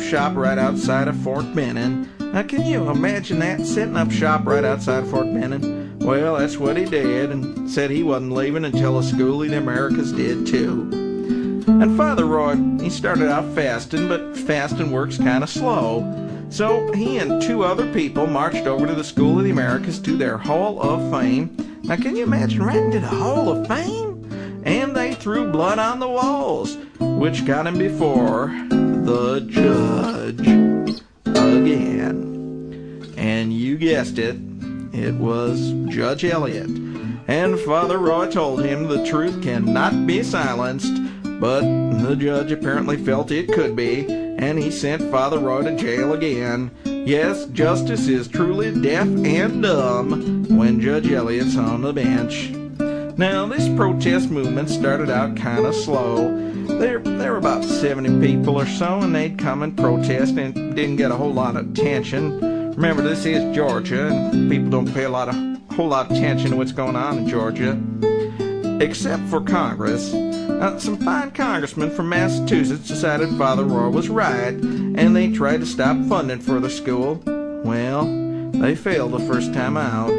shop right outside of Fort Benning. Now, can you imagine that, setting up shop right outside Fort Benning? Well, that's what he did, and said he wasn't leaving until the School of the Americas did too. And Father Roy, he started out fasting, but fasting works kind of slow. So he and two other people marched over to the School of the Americas to their Hall of Fame. Now, can you imagine right into the Hall of Fame? And they threw blood on the walls, which got him before the judge again. And you guessed it, it was Judge Elliott. And Father Roy told him the truth cannot be silenced, but the judge apparently felt it could be, and he sent Father Roy to jail again. Yes, justice is truly deaf and dumb when Judge Elliott's on the bench. Now, this protest movement started out kind of slow. There were about 70 people or so, and they'd come and protest, and didn't get a whole lot of attention. Remember, this is Georgia, and people don't pay a whole lot of attention to what's going on in Georgia, except for Congress. Some fine congressmen from Massachusetts decided Father Roy was right, and they tried to stop funding for the school. Well, they failed the first time out.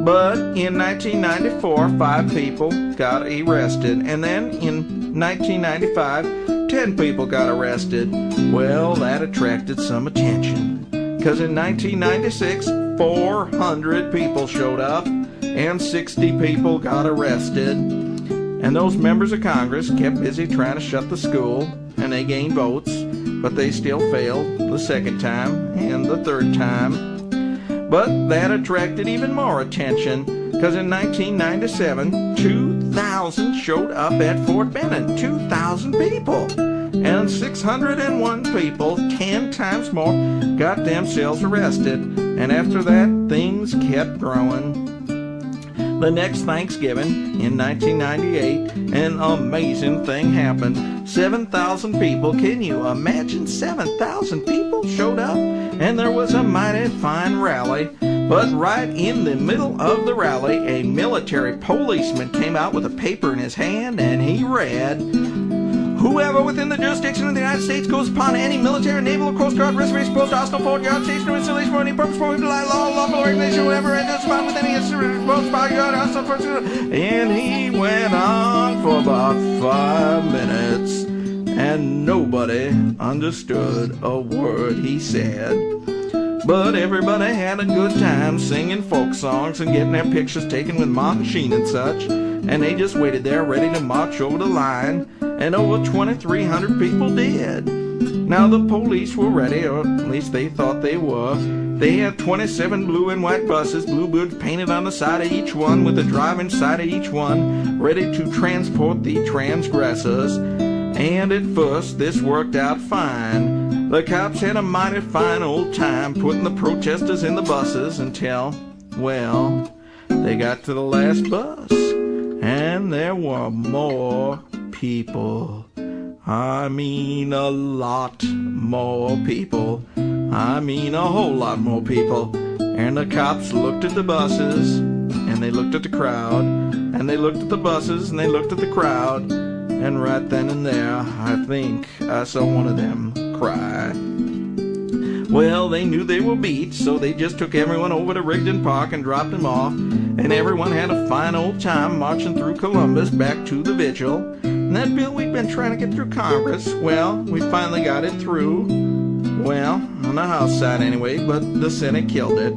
But in 1994, 5 people got arrested, and then in 1995, 10 people got arrested. Well, that attracted some attention, because in 1996, 400 people showed up, and 60 people got arrested. And those members of Congress kept busy trying to shut the school, and they gained votes, but they still failed the second time and the third time. But that attracted even more attention, because in 1997, 2,000 showed up at Fort Benning. 2,000 people. And 601 people, 10 times more, got themselves arrested. And after that, things kept growing. The next Thanksgiving, in 1998, an amazing thing happened. 7,000 people, can you imagine 7,000 people showed up? And there was a mighty fine rally. But right in the middle of the rally, a military policeman came out with a paper in his hand, and he read, "Whoever within the jurisdiction of the United States goes upon any military, naval, or coast guard reservation, post, hostile, fort, yard, station, or installation for any purpose, for law, lawful organization, whoever enters upon with any instrument, post, yard, hostile, fort, and he went on for about 5 minutes, and nobody understood a word he said. But everybody had a good time singing folk songs and getting their pictures taken with Martin Sheen and such, and they just waited there ready to march over the line, and over 2,300 people did. Now, the police were ready, or at least they thought they were. They had 27 blue and white buses, bluebirds painted on the side of each one, with a driver inside of each one, ready to transport the transgressors. And at first, this worked out fine. The cops had a mighty fine old time putting the protesters in the buses until, well, they got to the last bus, and there were more people. I mean a lot more people. I mean a whole lot more people. And the cops looked at the buses, and they looked at the crowd, and they looked at the buses, and they looked at the crowd, and right then and there, I think I saw one of them cry. Well, they knew they were beat, so they just took everyone over to Rigdon Park and dropped them off, and everyone had a fine old time marching through Columbus back to the vigil. And that bill we'd been trying to get through Congress, well, we finally got it through. Well, on the House side anyway, but the Senate killed it.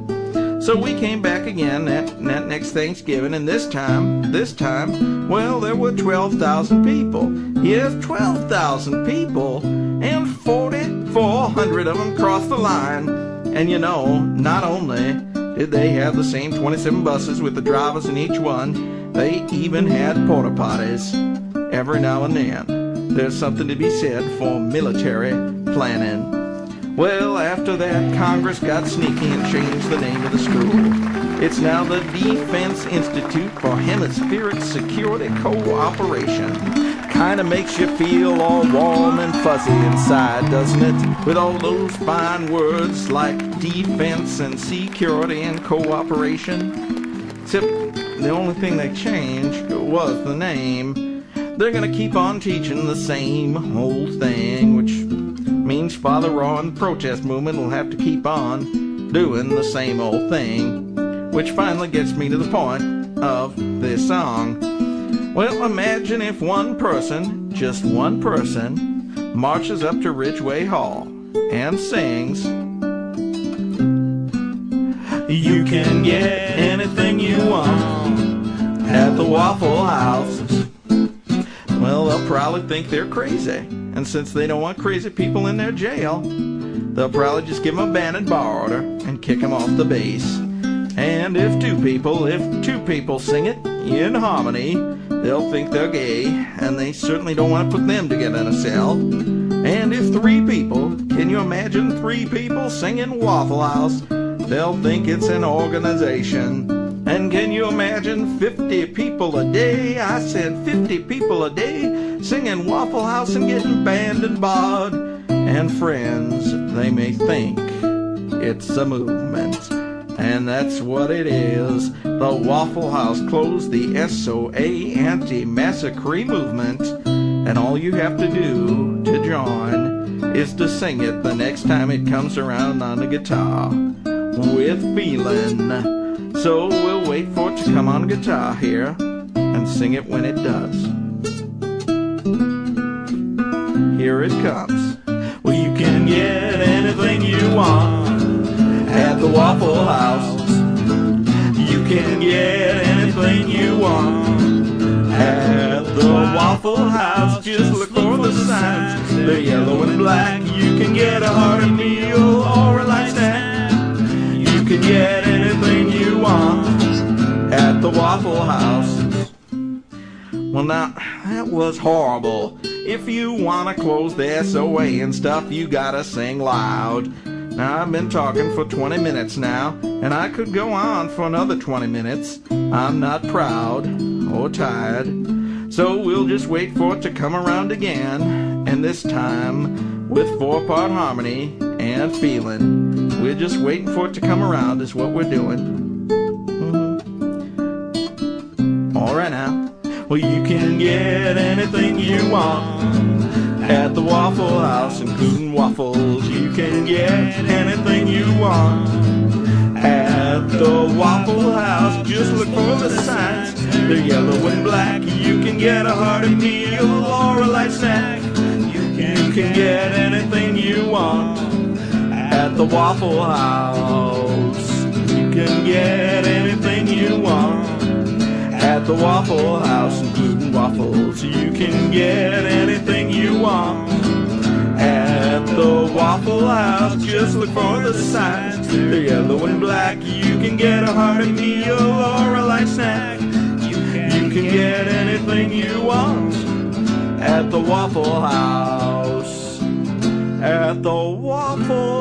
So we came back again that next Thanksgiving, and this time, well, there were 12,000 people. Yes, 12,000 people, and 4,400 of them crossed the line. And you know, not only did they have the same 27 buses with the drivers in each one, they even had porta potties. Every now and then, there's something to be said for military planning. Well, after that, Congress got sneaky and changed the name of the school. It's now the Defense Institute for Hemispheric Security Cooperation. Kinda makes you feel all warm and fuzzy inside, doesn't it? With all those fine words like defense and security and cooperation. Except the only thing they changed was the name. They're gonna keep on teaching the same old thing, which means Father Raw and the protest movement will have to keep on doing the same old thing. Which finally gets me to the point of this song. Well, imagine if one person, just one person, marches up to Ridgeway Hall and sings, "You can get anything you want at the Waffle House." Well, they'll probably think they're crazy. And since they don't want crazy people in their jail, they'll probably just give them a banned bar order and kick them off the base. And if two people sing it in harmony, they'll think they're gay, and they certainly don't want to put them together in a cell. And if three people, can you imagine three people singing Waffle House? They'll think it's an organization. And can you imagine 50 people a day? I said 50 people a day singing Waffle House and getting banned and barred. And friends, they may think it's a movement. And that's what it is. The Waffle House closed the SOA anti-massacre movement. And all you have to do to join is to sing it the next time it comes around on the guitar with feeling. So we'll wait for it to come on guitar here and sing it when it does. Here it comes. Well, you can get anything you want at the Waffle House. You can get anything you want at the Waffle House. Just look for the signs. They're yellow and black. You can get a hearty meal or a light snack. You can get anything you want at the Waffle House. Well, now, that was horrible. If you want to close the SOA and stuff, you gotta sing loud. Now, I've been talking for 20 minutes now, and I could go on for another 20 minutes. I'm not proud or tired. So we'll just wait for it to come around again, and this time with 4-part harmony and feeling. We're just waiting for it to come around is what we're doing. All right now. Well, you can get anything you want at the Waffle House, including waffles. You can get anything you want at the Waffle House. Just look for the signs. They're yellow and black. You can get a hearty meal or a light snack. You can get anything you want at the Waffle House. You can get anything you want at the Waffle House, including waffles. You can get anything you want at the Waffle House. Just look for the signs. They're yellow and black. You can get a hearty meal or a light snack. You can get anything you want at the Waffle House. At the Waffle